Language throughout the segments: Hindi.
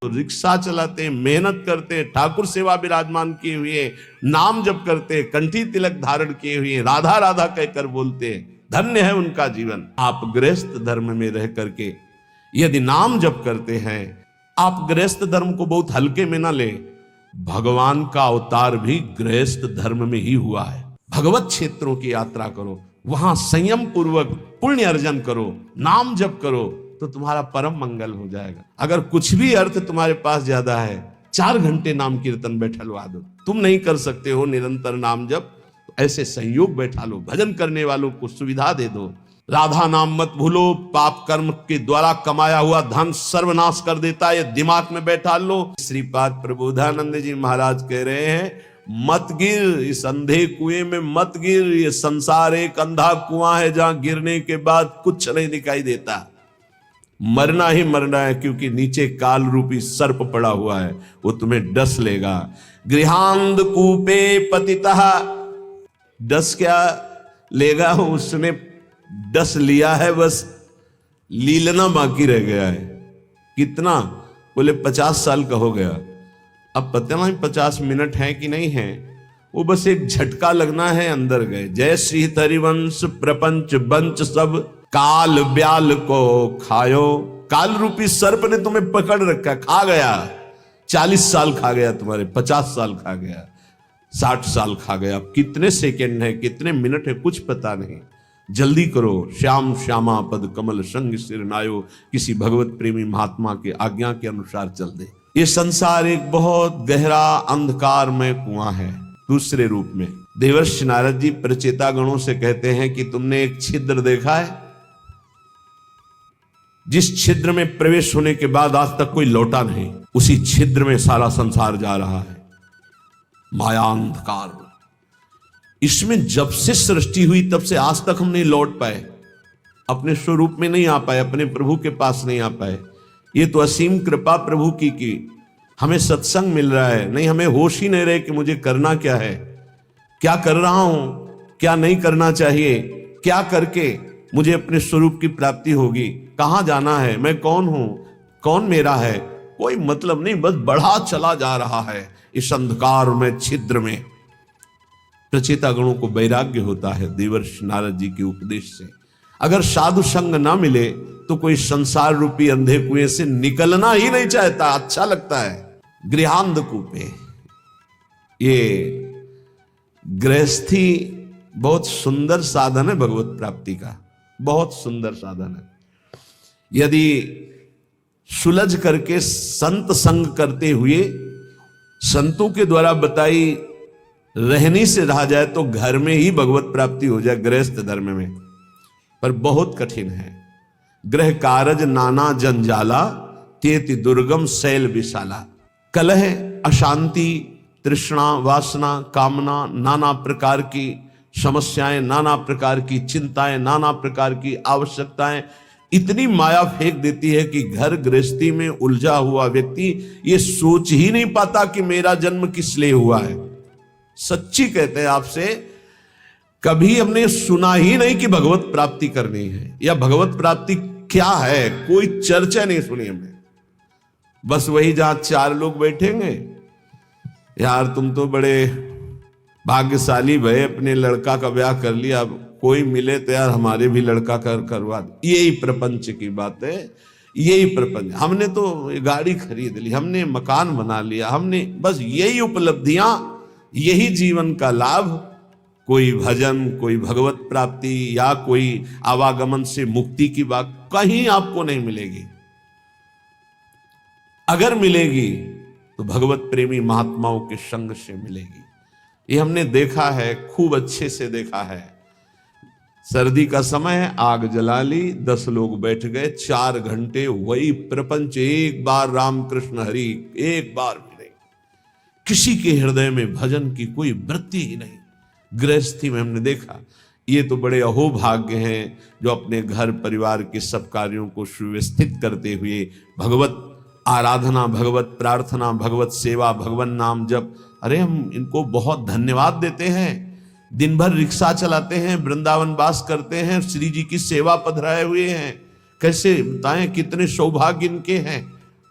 तो रिक्शा चलाते, मेहनत करते, ठाकुर सेवा विराजमान किए हुए, नाम जप करते, कंठी तिलक धारण किए हुए, राधा राधा कहकर बोलते, धन्य है उनका जीवन। आप गृहस्थ धर्म में रह करके यदि नाम जप करते हैं, आप गृहस्थ धर्म को बहुत हल्के में ना ले। भगवान का अवतार भी गृहस्थ धर्म में ही हुआ है। भगवत क्षेत्रों की यात्रा करो, वहां संयम पूर्वक पुण्य अर्जन करो, नाम जप करो, तो तुम्हारा परम मंगल हो जाएगा। अगर कुछ भी अर्थ तुम्हारे पास ज्यादा है, 4 घंटे नाम कीर्तन बैठलवा दो। तुम नहीं कर सकते हो निरंतर नाम जप, ऐसे संयोग बैठा लो, भजन करने वालों को सुविधा दे दो। राधा नाम मत भूलो, पाप कर्म के द्वारा कमाया हुआ धन सर्वनाश कर देता है, ये दिमाग में बैठा लो। श्रीपाद प्रबोधानंद जी महाराज कह रहे हैं, मत गिर इस अंधे कुएं में, मत गिर। ये संसार एक अंधा कुआं है जहां गिरने के बाद कुछ नहीं दिखाई देता। मरना ही मरना है, क्योंकि नीचे काल रूपी सर्प पड़ा हुआ है, वो तुम्हें डस लेगा। गृहांध कूपे पतितः, डस क्या लेगा, उसने डस लिया है, बस लीलना बाकी रह गया है। कितना? बोले 50 साल का हो गया। अब पता नहीं 50 मिनट है कि नहीं है, वो बस एक झटका लगना है, अंदर गए। जय श्री हरिवंश प्रपंच बंच सब काल ब्याल को खायो। काल रूपी सर्प ने तुम्हें पकड़ रखा, खा गया। 40 साल खा गया तुम्हारे, 50 साल खा गया, 60 साल खा गया। अब कितने सेकंड है, कितने मिनट है, कुछ पता नहीं। जल्दी करो। श्याम श्यामा पद कमल संग सिर नायो, किसी भगवत प्रेमी महात्मा के आज्ञा के अनुसार चल दे। ये संसार एक बहुत गहरा अंधकार में कुआं है। दूसरे रूप में देवर्षि नारद जी प्रचेता गणों से कहते हैं कि तुमने एक छिद्र देखा है, जिस छिद्र में प्रवेश होने के बाद आज तक कोई लौटा नहीं, उसी छिद्र में सारा संसार जा रहा है। माया अंधकार, इसमें जब से सृष्टि हुई तब से आज तक हम नहीं लौट पाए, अपने स्वरूप में नहीं आ पाए, अपने प्रभु के पास नहीं आ पाए। ये तो असीम कृपा प्रभु की कि हमें सत्संग मिल रहा है, नहीं हमें होश ही नहीं रहे कि मुझे करना क्या है, क्या कर रहा हूं, क्या नहीं करना चाहिए, क्या करके मुझे अपने स्वरूप की प्राप्ति होगी, कहां जाना है, मैं कौन हूं, कौन मेरा है, कोई मतलब नहीं, बस बढ़ा चला जा रहा है इस अंधकार में, छिद्र में। प्रचेता गणों को वैराग्य होता है देवर्षि नारद जी के उपदेश से। अगर साधु संग ना मिले तो कोई संसार रूपी अंधे कुएं से निकलना ही नहीं चाहता, अच्छा लगता है। गृहांध कूपे, ये गृहस्थी बहुत सुंदर साधन है भगवत प्राप्ति का, बहुत सुंदर साधन है। यदि सुलझ करके संत संग करते हुए संतों के द्वारा बताई रहनी से रहा जाए तो घर में ही भगवत प्राप्ति हो जाए, गृहस्थ धर्म में। पर बहुत कठिन है। गृह कारज नाना जंजाला, तेति दुर्गम शैल विशाला। कलह, अशांति, तृष्णा, वासना, कामना, नाना प्रकार की समस्याएं, नाना प्रकार की चिंताएं, नाना प्रकार की आवश्यकताएं इतनी माया फेंक देती है कि घर गृहस्थी में उलझा हुआ व्यक्ति ये सोच ही नहीं पाता कि मेरा जन्म किस लिए हुआ है। सच्ची कहते हैं आपसे, कभी हमने सुना ही नहीं कि भगवत प्राप्ति करनी है या भगवत प्राप्ति क्या है, कोई चर्चा नहीं सुनी हमने। बस वही जहां 4 लोग बैठेंगे, यार तुम तो बड़े भाग्यशाली भय, अपने लड़का का ब्याह कर लिया, अब कोई मिले तो यार हमारे भी लड़का करवा दो। यही प्रपंच की बात है, यही प्रपंच। हमने तो गाड़ी खरीद ली, हमने मकान बना लिया, हमने बस यही उपलब्धियां, यही जीवन का लाभ। कोई भजन, कोई भगवत प्राप्ति या कोई आवागमन से मुक्ति की बात कहीं आपको नहीं मिलेगी। अगर मिलेगी तो भगवत प्रेमी महात्माओं के संग से मिलेगी। ये हमने देखा है, खूब अच्छे से देखा है। सर्दी का समय है, आग जला ली, 10 लोग बैठ गए, 4 घंटे वही प्रपंच, एक बार रामकृष्ण हरि, एक बार भी नहीं। किसी के हृदय में भजन की कोई वृत्ति ही नहीं। गृहस्थी में हमने देखा, ये तो बड़े अहोभाग्य हैं जो अपने घर परिवार के सब कार्यों को सुव्यवस्थित करते हुए भगवत आराधना, भगवत प्रार्थना, भगवत सेवा, भगवान नाम जप, अरे हम इनको बहुत धन्यवाद देते हैं। दिन भर रिक्शा चलाते हैं, वृंदावन वास करते हैं, श्री जी की सेवा पधराए हुए हैं। कैसे बताएं, कितने सौभाग्य इनके हैं।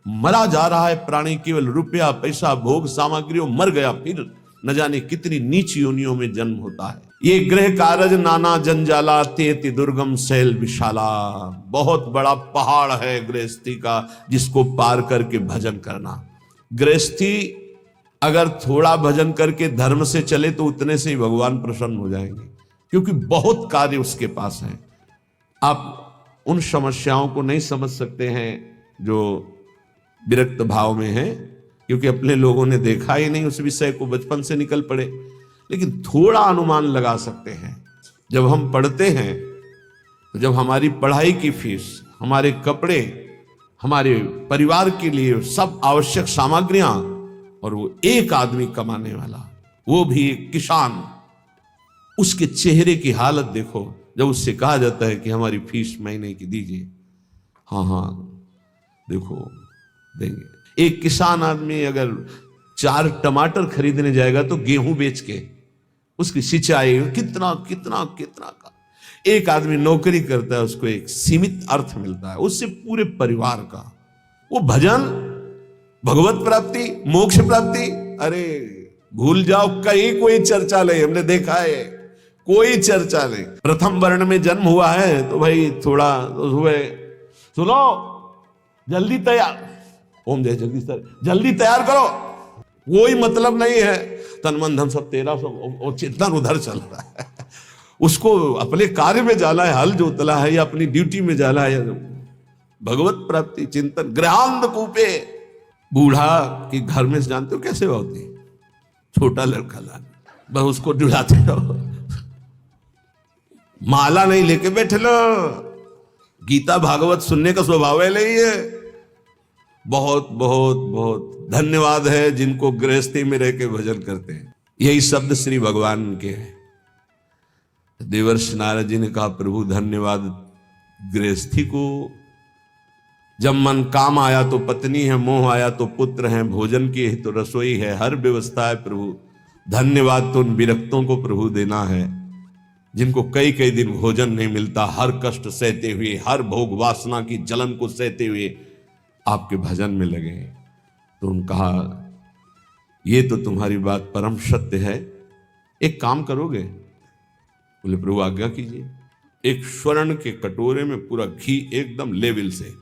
मरा जा रहा है प्राणी, केवल रुपया पैसा भोग सामग्रियों, मर गया फिर न जाने कितनी नीच योनियों में जन्म होता है। ये ग्रह कारज नाना जंजाला, तेति दुर्गम शैल विशाला। बहुत बड़ा पहाड़ है गृहस्थी का, जिसको पार करके भजन करना। गृहस्थी अगर थोड़ा भजन करके धर्म से चले तो उतने से ही भगवान प्रसन्न हो जाएंगे, क्योंकि बहुत कार्य उसके पास हैं। आप उन समस्याओं को नहीं समझ सकते हैं जो विरक्त भाव में हैं, क्योंकि अपने लोगों ने देखा ही नहीं उस विषय को, बचपन से निकल पड़े। लेकिन थोड़ा अनुमान लगा सकते हैं। जब हम पढ़ते हैं तो जब हमारी पढ़ाई की फीस, हमारे कपड़े, हमारे परिवार के लिए सब आवश्यक सामग्रियां, और वो एक आदमी कमाने वाला, वो भी एक किसान, उसके चेहरे की हालत देखो जब उससे कहा जाता है कि हमारी फीस महीने की दीजिए। हाँ हाँ देखो देंगे। एक किसान आदमी अगर 4 टमाटर खरीदने जाएगा तो गेहूं बेच के उसकी सिंचाई कितना कितना कितना का। एक आदमी नौकरी करता है, उसको एक सीमित अर्थ मिलता है, उससे पूरे परिवार का। वो भजन, भगवत प्राप्ति, मोक्ष प्राप्ति, अरे भूल जाओ, कहीं कोई चर्चा नहीं। हमने देखा है कोई चर्चा नहीं। प्रथम वर्ण में जन्म हुआ है तो भाई थोड़ा तो सुबह सुनो, जल्दी तैयार, ओम जय जगदीश सर, जल्दी तैयार करो, कोई मतलब नहीं है। तन मन धन सब तेरा, सब चिंतन उधर चल रहा है। उसको अपने कार्य में जाना है, हल जोतला है, या अपनी ड्यूटी में जाना है, भगवत प्राप्ति चिंतन। गृहांध कूपे, बूढ़ा की घर में जानते हो कैसे होती, छोटा लड़का ला बस उसको जुड़ाते रहो, माला नहीं लेके बैठे लो। गीता भागवत सुनने का स्वभाव है नहीं है। बहुत बहुत बहुत धन्यवाद है जिनको गृहस्थी में रह के भजन करते हैं। यही शब्द श्री भगवान के हैं। देवर्षि नारद जी ने कहा, प्रभु धन्यवाद गृहस्थी को। जब मन काम आया तो पत्नी है, मोह आया तो पुत्र है, भोजन की है तो रसोई है, हर व्यवस्था है प्रभु। धन्यवाद तो उन विरक्तों को प्रभु देना है जिनको कई कई दिन भोजन नहीं मिलता, हर कष्ट सहते हुए, हर भोग वासना की जलन को सहते हुए आपके भजन में लगे। तो उन्होंने कहा, ये तो तुम्हारी बात परम सत्य है, एक काम करोगे? बोले प्रभु आज्ञा कीजिए। एक स्वर्ण के कटोरे में पूरा घी एकदम लेवल से,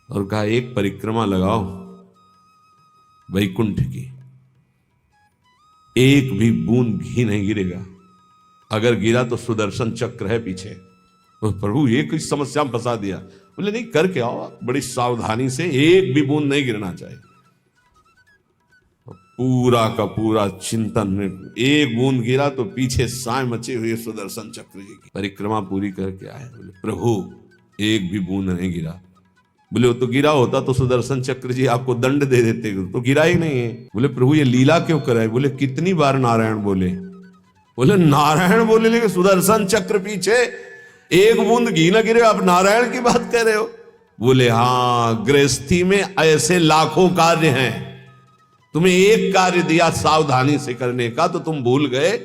और कहा एक परिक्रमा लगाओ वैकुंठ की, एक भी बूंद घी नहीं गिरेगा, अगर गिरा तो सुदर्शन चक्र है पीछे। तो प्रभु ये किस समस्या में फंसा दिया। बोले नहीं, करके आओ बड़ी सावधानी से, एक भी बूंद नहीं गिरना चाहिए। पूरा का पूरा चिंतन में एक बूंद गिरा तो पीछे साए मचे हुए सुदर्शन चक्र जी की। परिक्रमा पूरी करके आए, बोले प्रभु एक भी बूंद नहीं गिरा। बोले वो तो गिरा होता तो सुदर्शन चक्र जी आपको दंड दे देते, तो गिरा ही नहीं है। बोले प्रभु ये लीला क्यों कराए? बोले कितनी बार नारायण बोले? बोले नारायण बोले लेकिन सुदर्शन चक्र पीछे, एक बूंद घी न गिरे, आप नारायण की बात कर रहे हो? बोले हाँ, गृहस्थी में ऐसे लाखों कार्य हैं, तुम्हें एक कार्य दिया सावधानी से करने का तो तुम भूल गए।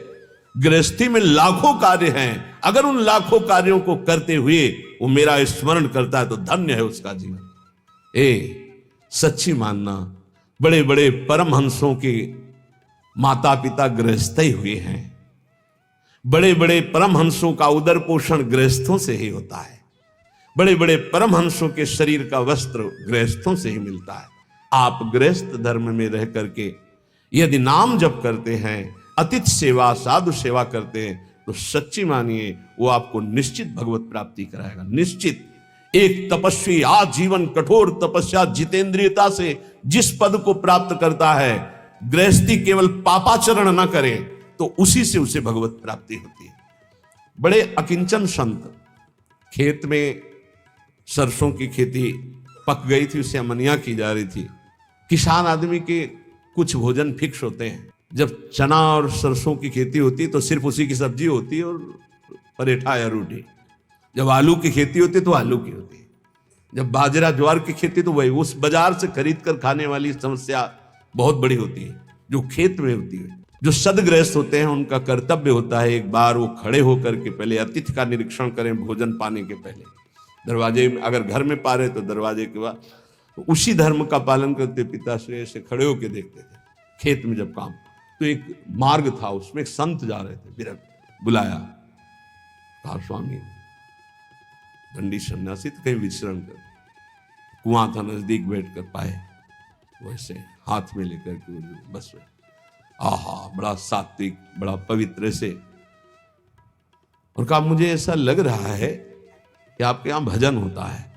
गृहस्थी में लाखों कार्य हैं, अगर उन लाखों कार्यों को करते हुए वो मेरा स्मरण करता है तो धन्य है उसका जीवन। सच्ची मानना, बड़े बड़े परमहंसों के माता पिता गृहस्थ ही हुए हैं। बड़े बड़े परमहंसों का उदर पोषण गृहस्थों से ही होता है। बड़े बड़े परमहंसों के शरीर का वस्त्र गृहस्थों से ही मिलता है। आप गृहस्थ धर्म में रह करके यदि नाम जप करते हैं, अतिथि सेवा, साधु सेवा करते हैं, तो सच्ची मानिए वो आपको निश्चित भगवत प्राप्ति कराएगा, निश्चित। एक तपस्वी आजीवन कठोर तपस्या जितेंद्रियता से जिस पद को प्राप्त करता है, गृहस्थी केवल पापाचरण न करे तो उसी से उसे भगवत प्राप्ति होती है। बड़े अकिंचन संत, खेत में सरसों की खेती पक गई थी, उसे अमनिया की जा रही थी। किसान आदमी के कुछ भोजन फिक्स होते हैं। जब चना और सरसों की खेती होती है तो सिर्फ उसी की सब्जी होती है और परेठा या रोटी। जब आलू की खेती होती है तो आलू की होती है। जब बाजरा ज्वार की खेती तो वही, उस बाजार से खरीद कर खाने वाली समस्या बहुत बड़ी होती है जो खेत में होती है। जो सदगृहस्थ होते हैं उनका कर्तव्य होता है एक बार वो खड़े होकर के पहले अतिथि का निरीक्षण करें भोजन पाने के पहले। दरवाजे में अगर घर में पा रहे तो दरवाजे के बाद तो उसी धर्म का पालन करते पिताश्री ऐसे खड़े होके देखते थे। खेत में जब काम तो एक मार्ग था, उसमें एक संत जा रहे थे, विरक्त बुलाया, कहा स्वामी दंडी सन्यासी तो कहीं विचरण कर, कुआं था नजदीक, बैठ कर पाए वैसे हाथ में लेकर के बस आहा बड़ा सात्विक बड़ा पवित्र से, और कहा मुझे ऐसा लग रहा है कि आपके यहां भजन होता है।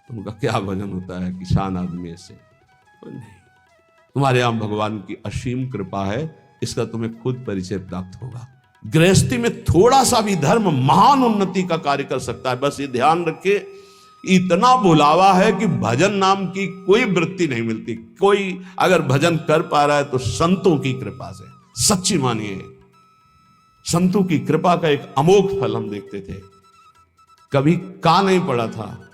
उनका क्या भजन होता है, किसान आदमी ऐसे, नहीं तुम्हारे यहां भगवान की असीम कृपा है, इसका तुम्हें खुद परिचय प्राप्त होगा। गृहस्थी में थोड़ा सा भी धर्म महान उन्नति का कार्य कर सकता है। बस ये ध्यान रखे, इतना बुलावा है कि भजन नाम की कोई वृत्ति नहीं मिलती। कोई अगर भजन कर पा रहा है तो संतों की कृपा से, सच्ची मानिए संतों की कृपा का एक अमोघ फल हम देखते थे। कभी का नहीं पड़ा था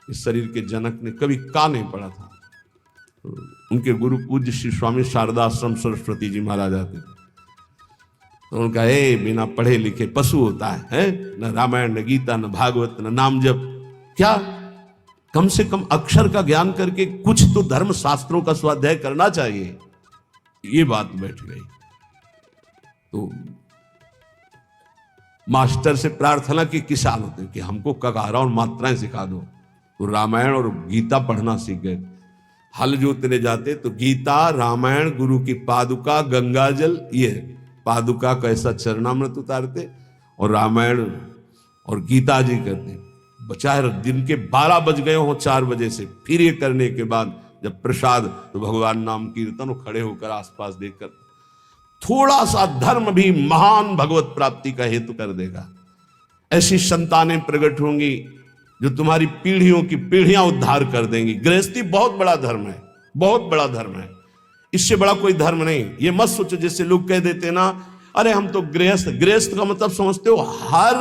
इस शरीर के जनक ने, कभी का नहीं पड़ा था। उनके गुरु पूज्य श्री स्वामी शारदाश्रम सरस्वती जी महाराज आते थे तो उनका बिना पढ़े लिखे पशु होता है? न रामायण न गीता न भागवत न नाम जप, क्या कम से कम अक्षर का ज्ञान करके कुछ तो धर्म शास्त्रों का स्वाध्याय करना चाहिए। ये बात बैठ गई तो मास्टर से प्रार्थना की किसान होते कि हमको ककारा और मात्राएं सिखा दो, तो रामायण और गीता पढ़ना सीख गए। हल जोतने जाते तो गीता रामायण गुरु की पादुका गंगाजल, ये पादुका का ऐसा चरणामृत उतारते और रामायण और गीता जी करते। चाहे दिन के 12 बज गए हो 4 बजे से, फिर ये करने के बाद जब प्रसाद तो भगवान नाम कीर्तन, खड़े होकर आसपास देखकर थोड़ा सा धर्म भी महान भगवत प्राप्ति का हेतु कर देगा। ऐसी संतानें प्रकट होंगी जो तुम्हारी पीढ़ियों की पीढ़ियां उद्धार कर देंगी। गृहस्थी बहुत बड़ा धर्म है, बहुत बड़ा धर्म है, इससे बड़ा कोई धर्म नहीं। ये मत सोचो जैसे लोग कह देते ना, अरे हम तो गृहस्थ, गृहस्थ का मतलब समझते हो हर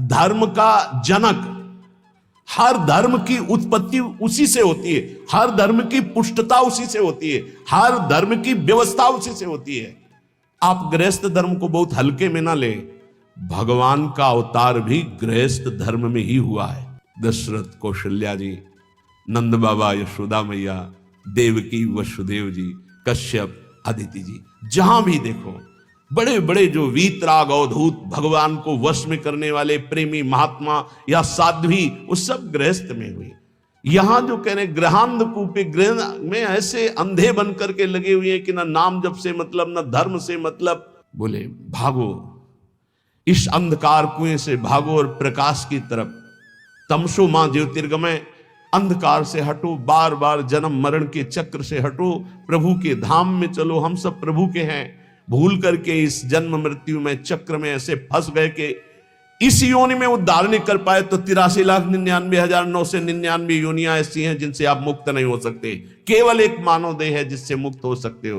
धर्म का जनक, हर धर्म की उत्पत्ति उसी से होती है, हर धर्म की पुष्टता उसी से होती है, हर धर्म की व्यवस्था उसी से होती है। आप गृहस्थ धर्म को बहुत हल्के में ना ले, भगवान का अवतार भी गृहस्थ धर्म में ही हुआ है। दशरथ, कौशल्या जी, नंद बाबा, यशोदा मैया, देवकी, वसुदेव जी, कश्यप, अदिति जी, जहां भी देखो बड़े बड़े जो वीतराग अवधूत भगवान को वश में करने वाले प्रेमी महात्मा या साध्वी, वो सब गृहस्थ में हुई। यहां जो कह रहे ग्रहांध कूपे, गृह में ऐसे अंधे बन करके लगे हुए हैं कि ना नाम जप से मतलब ना धर्म से मतलब। बोले भागो इस अंधकार कुएं से, भागो और प्रकाश की तरफ। तमसो मां ज्योतिर्गमय, अंधकार से हटो, बार बार जन्म मरण के चक्र से हटो, प्रभु के धाम में चलो। हम सब प्रभु के हैं, भूल करके इस जन्म मृत्यु में चक्र में ऐसे फंस गए कि इस योनि में उद्धार नहीं कर पाए। तो 83,99,999 योनियां ऐसी हैं जिनसे आप मुक्त नहीं हो सकते। केवल एक मानव देह है जिससे मुक्त हो सकते हो।